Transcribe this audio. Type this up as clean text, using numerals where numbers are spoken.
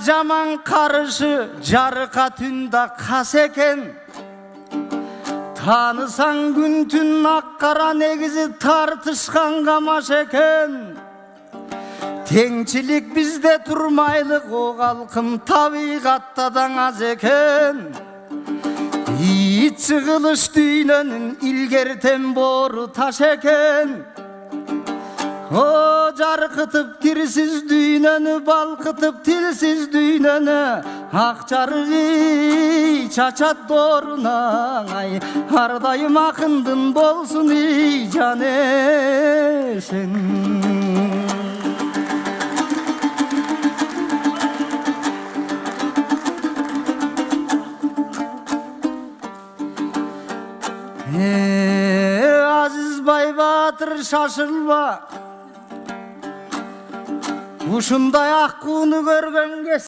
Жаман қарышы жарықа түнда қас екен. Танысаң күн түн ақ қара негізі тартышқан қамаш екен. Теңчілік бізде тұрмайлық о қалқым табиғаттадан аз екен. Ит шығылыш дүйнөнің илгертен бору таш екен. О жарқытып кирсіз дүйнөні балқытып тілсіз дүйнөні ақ жарығы чачат дорунан ай ардайым ақындың болсын ей жанесің. Азизбай батыр шашылба, ушундай аққуны көрген кез